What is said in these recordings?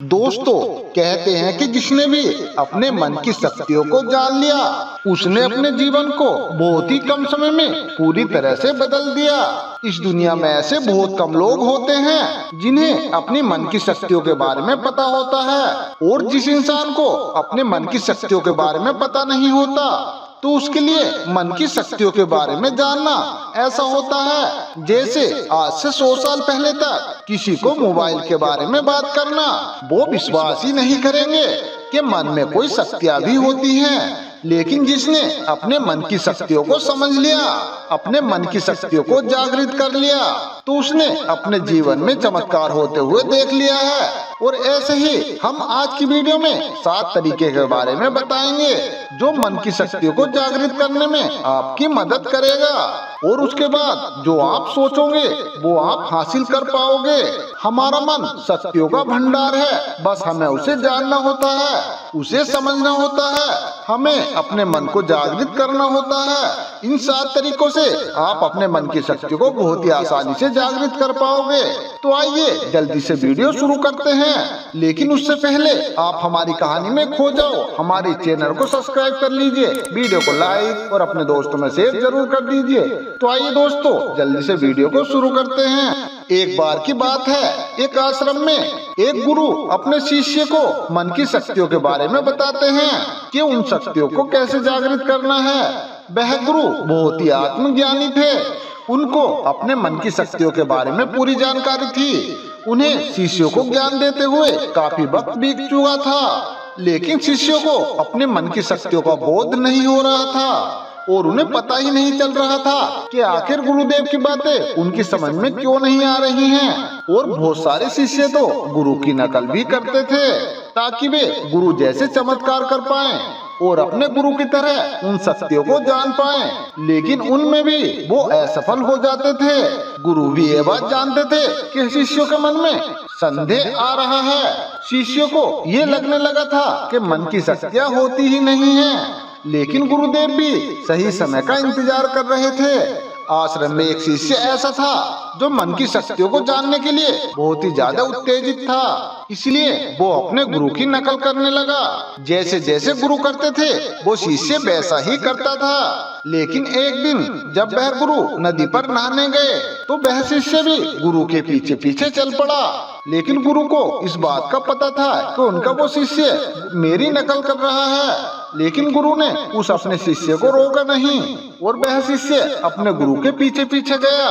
दोस्तों, कहते हैं कि जिसने भी अपने मन की शक्तियों को जान लिया उसने अपने जीवन को बहुत ही कम समय में पूरी तरह से बदल दिया। इस दुनिया में ऐसे बहुत कम लोग होते हैं जिन्हें अपनी मन की शक्तियों के बारे में पता होता है, और जिस इंसान को अपने मन की शक्तियों के बारे में पता नहीं होता तो उसके लिए मन की शक्तियों के बारे में जानना ऐसा होता है जैसे आज से 100 साल पहले तक किसी को मोबाइल के बारे में बात करना वो विश्वास ही नहीं करेंगे कि मन में कोई शक्तियां भी होती हैं। लेकिन जिसने अपने मन की शक्तियों को समझ लिया, अपने मन की शक्तियों को जागृत कर लिया, तो उसने अपने जीवन में चमत्कार होते हुए देख लिया है। और ऐसे ही हम आज की वीडियो में 7 तरीके के बारे में बताएंगे जो मन की शक्तियों को जागृत करने में आपकी मदद करेगा, और उसके बाद जो आप सोचोगे वो आप हासिल कर पाओगे। हमारा मन शक्तियों का भंडार है, बस हमें उसे जानना होता है, उसे समझना होता है, हमें अपने मन को जागृत करना होता है। इन 7 तरीकों से आप अपने मन की शक्ति को बहुत ही आसानी से जागृत कर पाओगे। तो आइए जल्दी से वीडियो शुरू करते हैं, लेकिन उससे पहले आप हमारी कहानी में खो जाओ, हमारे चैनल को सब्सक्राइब कर लीजिए, वीडियो को लाइक और अपने दोस्तों में शेयर जरूर कर दीजिए। तो आइए दोस्तों जल्दी से वीडियो को शुरू करते हैं। एक बार की बात है, एक आश्रम में एक गुरु अपने शिष्य को मन की शक्तियों के बारे में बताते हैं कि उन शक्तियों को कैसे जागृत करना है। वह गुरु बहुत ही आत्मज्ञानी थे, उनको अपने मन की शक्तियों के बारे में पूरी जानकारी थी। उन्हें शिष्यों को ज्ञान देते हुए काफी वक्त बीत चुका था, लेकिन शिष्यों को अपने मन की शक्तियों का बोध नहीं हो रहा था और उन्हें पता ही नहीं चल रहा था कि आखिर गुरुदेव की बातें उनकी समझ में क्यों नहीं आ रही हैं। और बहुत सारे शिष्य तो गुरु की नकल भी करते थे ताकि वे गुरु जैसे चमत्कार कर पाएं और अपने गुरु की तरह उन शक्तियों को जान पाएं, लेकिन उनमें भी वो असफल हो जाते थे। गुरु भी ये बात जानते थे कि शिष्यों के मन में संदेह आ रहा है। शिष्यों को ये लगने लगा था कि मन की शक्तियाँ होती ही नहीं हैं, लेकिन गुरुदेव भी सही समय का इंतजार कर रहे थे। आश्रम में एक शिष्य ऐसा था जो मन की शक्तियों को जानने के लिए बहुत ही ज्यादा उत्तेजित था, इसलिए वो अपने गुरु की नकल करने लगा। जैसे जैसे गुरु करते थे वो शिष्य वैसा ही करता था। लेकिन एक दिन जब वह गुरु नदी पर नहाने गए तो वह शिष्य भी गुरु के पीछे पीछे चल पड़ा। लेकिन गुरु को इस बात का पता था कि उनका वो शिष्य मेरी नकल कर रहा है, लेकिन गुरु ने उस अपने शिष्य को रोका नहीं और वह शिष्य अपने गुरु के पीछे पीछे गया।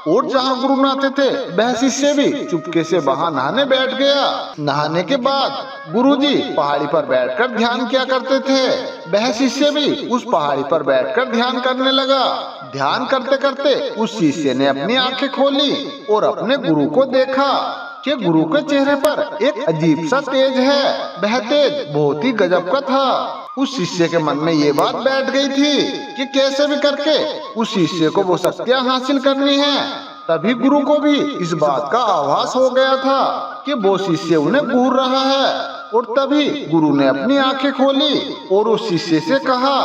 और जहाँ गुरु नहाते थे वह शिष्य भी चुपके से वहाँ नहाने बैठ गया। नहाने के बाद गुरुजी पहाड़ी पर बैठकर ध्यान किया करते थे। वह शिष्य भी उस पहाड़ी पर बैठकर ध्यान करने लगा। ध्यान करते करते उस शिष्य ने अपनी आंखें खोली और अपने गुरु को देखा कि गुरु के चेहरे पर एक अजीब सा तेज है। वह तेज बहुत ही गजब का था। उस शिष्य के मन में ये बात बैठ गई थी कि कैसे भी करके उस शिष्य को वो शक्तियाँ हासिल करनी है। तभी गुरु को भी इस बात का आभास हो गया था कि वो शिष्य उन्हें घूर रहा है। और तभी गुरु ने अपनी आंखें खोली और उस शिष्य से कहा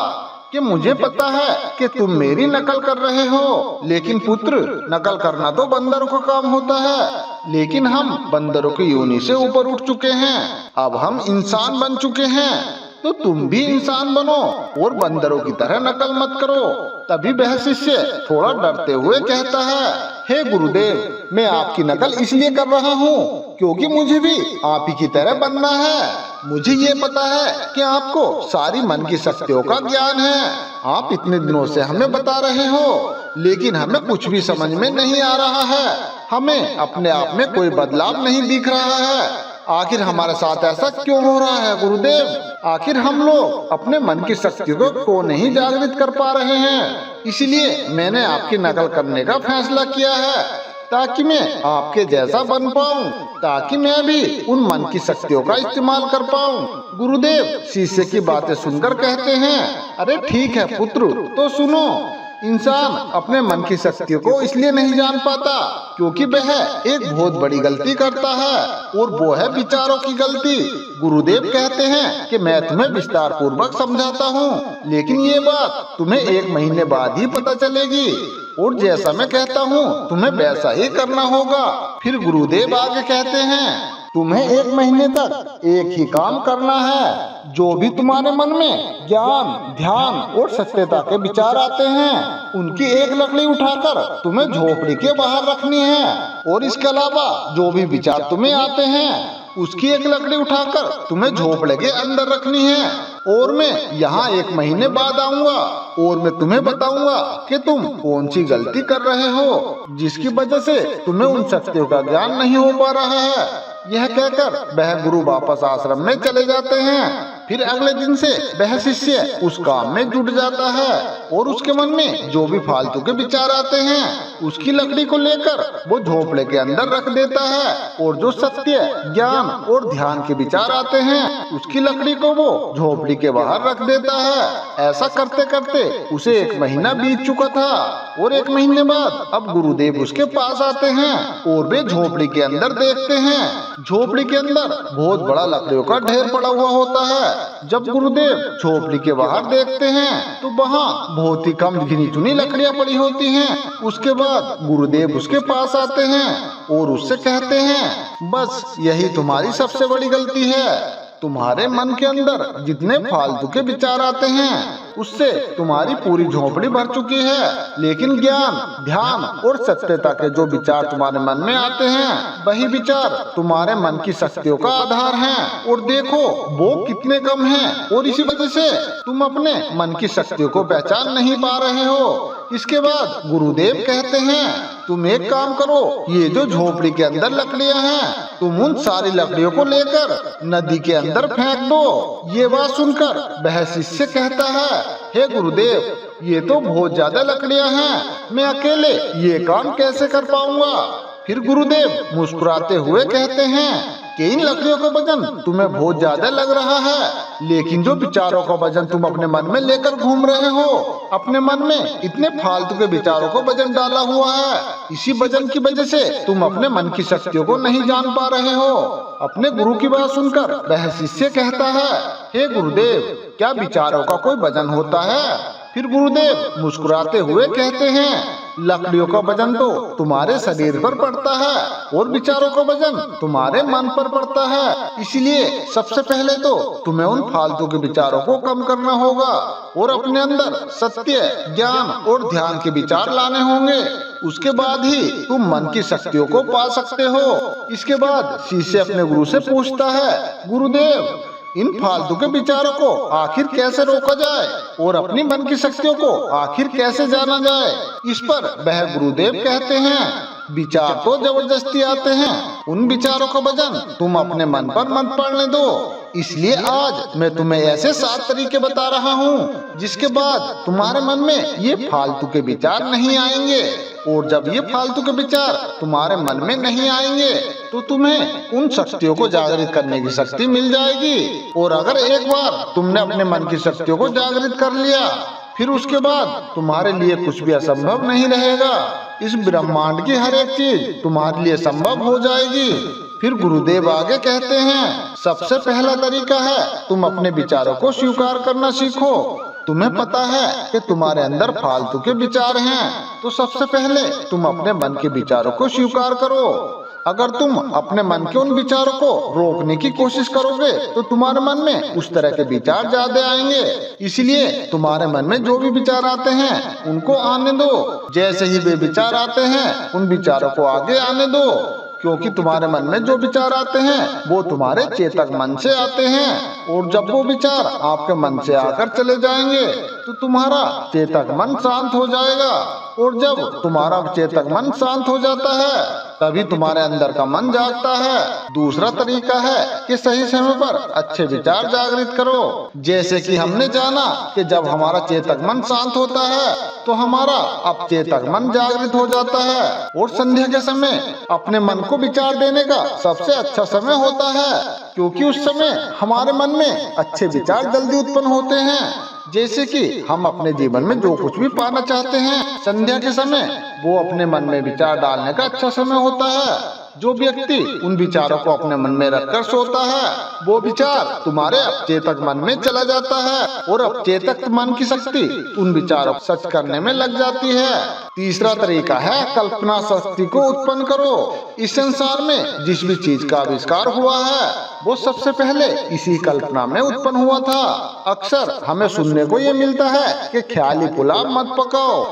कि मुझे पता है कि तुम मेरी नकल कर रहे हो, लेकिन पुत्र नकल करना तो बंदरों का काम होता है, लेकिन हम बंदरों की योनि से ऊपर उठ चुके हैं, अब हम इंसान बन चुके हैं, तो तुम भी इंसान बनो और बंदरों की तरह नकल मत करो। तभी वह शिष्य थोड़ा डरते हुए कहता है, हे गुरुदेव, मैं आपकी नकल इसलिए कर रहा हूँ क्योंकि मुझे भी आप ही की तरह बनना है। मुझे ये पता है कि आपको सारी मन की शक्तियों का ज्ञान है, आप इतने दिनों से हमें बता रहे हो, लेकिन हमें कुछ भी समझ में नहीं आ रहा है, हमें अपने आप में कोई बदलाव नहीं दिख रहा है। आखिर हमारे साथ ऐसा क्यों हो रहा है गुरुदेव? आखिर हम लोग अपने मन की शक्ति को नहीं जागृत कर पा रहे हैं। इसलिए मैंने आपकी नकल करने का फैसला किया है ताकि मैं आपके जैसा बन पाऊं, ताकि मैं भी उन मन की शक्तियों का इस्तेमाल कर पाऊं। गुरुदेव शिष्य की बातें सुनकर कहते हैं, अरे ठीक है पुत्र, तो सुनो। इंसान अपने मन की शक्तियों को इसलिए नहीं जान पाता क्योंकि वह एक बहुत बड़ी गलती करता है, और वो है विचारों की गलती। गुरुदेव कहते हैं कि मैं तुम्हें विस्तार पूर्वक समझाता हूँ, लेकिन ये बात तुम्हें 1 महीने बाद ही पता चलेगी, और जैसा मैं कहता हूँ तुम्हें वैसा ही करना होगा। फिर गुरुदेव आगे कहते हैं तुम्हें 1 महीने तक एक ही काम करना है। जो भी तुम्हारे मन में ज्ञान, ध्यान और सत्यता के विचार आते हैं, उनकी एक लकड़ी उठाकर तुम्हें झोपड़ी के बाहर रखनी है। और इसके अलावा जो भी विचार तुम्हें आते हैं, उसकी एक लकड़ी उठाकर तुम्हें झोपड़े के अंदर रखनी है। और मैं यहाँ 1 महीने बाद आऊंगा और मैं तुम्हें बताऊंगा कि तुम कौन सी गलती कर रहे हो, जिसकी वजह से तुम्हें उन शक्तियों का ज्ञान नहीं हो पा रहा है। यह कहकर वह गुरु वापस आश्रम में चले जाते हैं। फिर अगले दिन से वह शिष्य उस काम में जुट जाता है और उसके मन में जो भी फालतू के विचार आते हैं, उसकी लकड़ी को लेकर वो झोपड़े के अंदर रख देता है। और जो सत्य, ज्ञान और ध्यान के विचार आते हैं, उसकी लकड़ी को वो झोपड़ी के बाहर रख देता है। ऐसा करते करते उसे 1 महीना बीत चुका था। और 1 महीने बाद अब गुरुदेव उसके पास आते हैं और वे झोपड़ी के अंदर देखते हैं। झोपड़ी के अंदर बहुत बड़ा लकड़ियों का ढेर पड़ा हुआ होता है। जब गुरुदेव झोपड़ी के बाहर देखते हैं तो वहाँ बहुत ही कम गिनी चुनी लकड़ियाँ पड़ी होती हैं। उसके बाद गुरुदेव उसके पास आते हैं और उससे कहते हैं, बस यही तुम्हारी सबसे बड़ी गलती है। तुम्हारे मन के अंदर जितने फालतू के विचार आते हैं, उससे तुम्हारी पूरी झोपड़ी भर चुकी है। लेकिन ज्ञान, ध्यान और सत्यता के जो विचार तुम्हारे मन में आते हैं, वही विचार तुम्हारे मन की शक्तियों का आधार हैं। और देखो वो कितने कम हैं। और इसी वजह से तुम अपने मन की शक्तियों को पहचान नहीं पा रहे हो। इसके बाद गुरुदेव कहते हैं, तुम एक काम करो, ये जो झोपड़ी के अंदर लकड़ियाँ हैं, तुम उन सारी लकड़ियों को लेकर नदी के अंदर फेंक दो। ये बात सुनकर वह शिष्य कहता है, हे गुरुदेव, ये तो बहुत ज्यादा लकड़ियाँ हैं, मैं अकेले ये काम कैसे कर पाऊंगा। फिर गुरुदेव मुस्कुराते हुए कहते हैं कि इन लकड़ियों का वजन तुम्हें बहुत ज्यादा लग रहा है, लेकिन जो विचारों का वजन तुम अपने मन में लेकर घूम रहे हो, अपने मन में इतने फालतू के विचारों को वजन डाला हुआ है, इसी वजन की वजह से तुम अपने मन की शक्तियों को नहीं जान पा रहे हो। अपने गुरु की बात सुनकर वह शिष्य कहता है, हे गुरुदेव, क्या विचारों का कोई वजन होता है। फिर गुरुदेव मुस्कुराते हुए कहते हैं, लकड़ियों का वजन तो तुम्हारे शरीर पर पड़ता है और विचारों का वजन तुम्हारे मन पर पड़ता है। इसलिए सबसे पहले तो तुम्हें उन फालतू के विचारों को कम करना होगा और अपने अंदर सत्य, ज्ञान और ध्यान के विचार लाने होंगे। उसके बाद ही तुम मन की शक्तियों को पा सकते हो। इसके बाद शिष्य अपने गुरु से पूछता है, गुरुदेव, इन फालतू के विचारों को आखिर कैसे रोका जाए और अपनी मन की शक्तियों को आखिर कैसे जाना जाए। इस पर वह गुरुदेव कहते हैं, विचार तो जबरदस्ती आते हैं, उन विचारों का वजन तुम अपने मन पर मत पड़ने दो। इसलिए आज मैं तुम्हें ऐसे 7 तरीके बता रहा हूँ, जिसके बाद तुम्हारे मन में ये फालतू के विचार नहीं आएंगे। और जब ये फालतू के विचार तुम्हारे मन में नहीं आएंगे तो तुम्हें उन शक्तियों को जागृत करने की शक्ति मिल जाएगी। और अगर एक बार तुमने अपने मन की शक्तियों को जागृत कर लिया, फिर उसके बाद तुम्हारे लिए कुछ भी असंभव नहीं रहेगा। इस ब्रह्मांड की हर एक चीज तुम्हारे लिए संभव हो जाएगी। फिर गुरुदेव आगे कहते हैं, सबसे पहला तरीका है तुम अपने विचारों को स्वीकार करना सीखो। तुम्हें पता है कि तुम्हारे अंदर फालतू के विचार हैं, तो सबसे पहले तुम अपने मन के विचारों को स्वीकार करो। अगर तुम अपने मन के उन विचारों को रोकने की कोशिश करोगे तो तुम्हारे मन में उस तरह के विचार ज्यादा आएंगे। इसलिए तुम्हारे मन में जो भी विचार आते हैं उनको आने दो। जैसे ही वे विचार आते हैं उन विचारों को आगे आने दो, क्योंकि तुम्हारे मन में जो विचार आते हैं वो तुम्हारे चेतक मन से आते हैं। और जब वो विचार आपके मन से आकर चले जाएंगे तो तुम्हारा चेतक मन शांत हो जाएगा। और जब तुम्हारा चेतक मन शांत हो जाता है तभी तुम्हारे अंदर का मन जागता है। दूसरा तरीका है कि सही समय पर अच्छे विचार जागृत करो। जैसे कि हमने जाना कि जब हमारा चेतक मन शांत होता है तो हमारा अपचेतक मन जागृत हो जाता है। और संध्या के समय अपने मन को विचार देने का सबसे अच्छा समय होता है, क्योंकि उस समय हमारे मन में अच्छे विचार जल्दी उत्पन्न होते हैं। जैसे कि हम अपने जीवन में जो कुछ भी पाना चाहते हैं, संध्या के समय वो अपने मन में विचार डालने का अच्छा समय होता है। जो व्यक्ति उन विचारों को अपने मन में रखकर सोता है वो विचार तुम्हारे अवचेतक मन में चला जाता है और अवचेतक मन की शक्ति उन विचारों को सच करने में लग जाती है। तीसरा तरीका है कल्पना शक्ति को उत्पन्न करो। इस संसार में जिस भी चीज का आविष्कार हुआ है वो सबसे पहले इसी कल्पना में उत्पन्न हुआ था। अक्सर हमें सुनने को ये मिलता है कि ख्याली पुलाव मत पकाओ।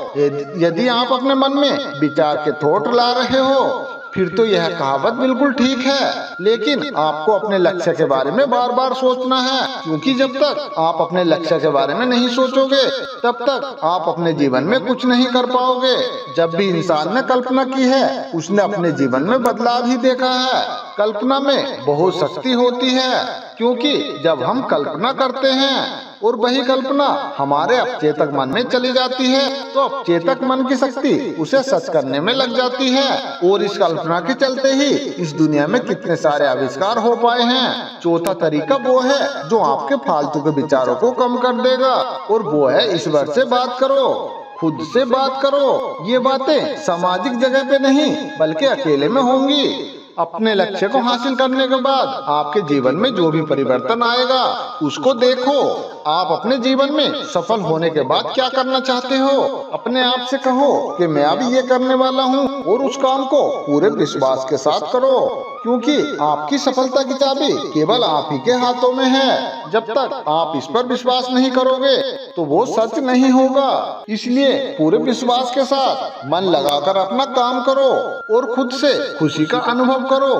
यदि आप अपने मन में विचार के थॉट ला रहे हो फिर तो यह कहावत बिल्कुल ठीक है, लेकिन आपको अपने लक्ष्य के बारे में बार बार सोचना है, क्योंकि जब तक आप अपने लक्ष्य के बारे में नहीं सोचोगे तब तक आप अपने जीवन में कुछ नहीं कर पाओगे। जब भी इंसान ने कल्पना की है उसने अपने जीवन में बदलाव ही देखा है। कल्पना में बहुत शक्ति होती है, क्योंकि जब हम कल्पना करते हैं और वही कल्पना हमारे अवचेतक मन में चली जाती है तो अवचेतक मन की शक्ति उसे सच करने में लग जाती है और इस कल्पना के चलते ही इस दुनिया में कितने सारे आविष्कार हो पाए हैं। चौथा तरीका वो है जो आपके फालतू के विचारों को कम कर देगा और वो है ईश्वर से बात करो, खुद से बात करो। ये बातें सामाजिक जगह पे नहीं बल्कि अकेले में होंगी। अपने लक्ष्य को हासिल करने के बाद आपके जीवन में जो भी परिवर्तन आएगा उसको देखो। आप अपने जीवन में सफल होने के बाद क्या करना चाहते हो अपने आप से कहो कि मैं अभी ये करने वाला हूँ और उस काम को पूरे विश्वास के साथ करो, क्योंकि आपकी सफलता की चाबी केवल आप ही के हाथों में है। जब तक आप इस पर विश्वास नहीं करोगे तो वो सच नहीं होगा। इसलिए पूरे विश्वास के साथ मन लगाकर अपना काम करो और खुद से खुशी का अनुभव करो।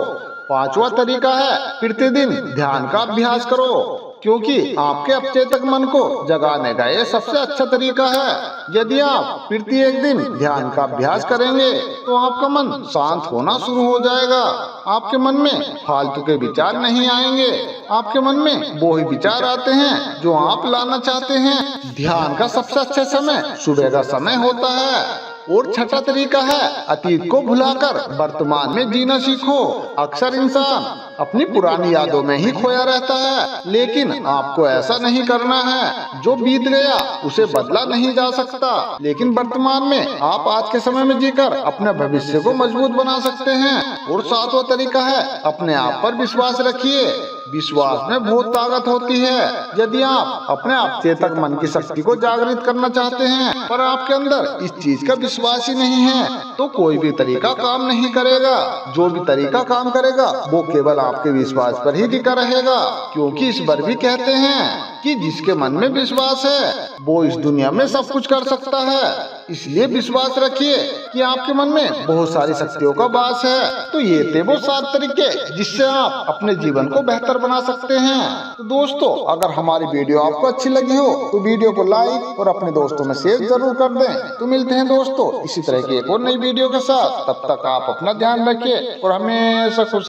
पांचवा तरीका है प्रतिदिन ध्यान का अभ्यास करो, क्योंकि आपके अवचेतक मन को जगाने का ये सबसे अच्छा तरीका है। यदि आप प्रत्येक दिन ध्यान का अभ्यास करेंगे तो आपका मन शांत होना शुरू हो जाएगा। आपके मन में फालतू के विचार नहीं आएंगे, आपके मन में वो ही विचार आते हैं जो आप लाना चाहते हैं। ध्यान का सबसे अच्छा समय सुबह का समय होता है। और छठा तरीका है अतीत को भुलाकर वर्तमान में जीना सीखो। अक्सर इंसान अपनी पुरानी यादों में ही खोया रहता है, लेकिन आपको ऐसा नहीं करना है। जो बीत गया उसे बदला नहीं जा सकता, लेकिन वर्तमान में आप आज के समय में जीकर अपने भविष्य को मजबूत बना सकते हैं। और सातवां तरीका है अपने आप पर विश्वास रखिए। विश्वास में बहुत ताकत होती है। यदि आप अपने अवचेतक मन की शक्ति को जागृत करना चाहते हैं पर आपके अंदर इस चीज का विश्वास ही नहीं है तो कोई भी तरीका काम नहीं करेगा। जो भी तरीका काम करेगा वो केवल आपके विश्वास पर ही टिका रहेगा, क्योंकि इस बार भी कहते हैं कि जिसके मन में विश्वास है वो इस दुनिया में सब कुछ कर सकता है। इसलिए विश्वास रखिए कि आपके मन में बहुत सारी शक्तियों का वास है। तो ये थे वो 7 तरीके जिससे आप अपने जीवन को बेहतर बना सकते हैं। तो दोस्तों, अगर हमारी वीडियो आपको अच्छी लगी हो तो वीडियो को लाइक और अपने दोस्तों में शेयर जरूर कर दें। तो मिलते हैं दोस्तों इसी तरह की एक और नई वीडियो के साथ। तब तक आप अपना ध्यान रखिए और हमेशा खुश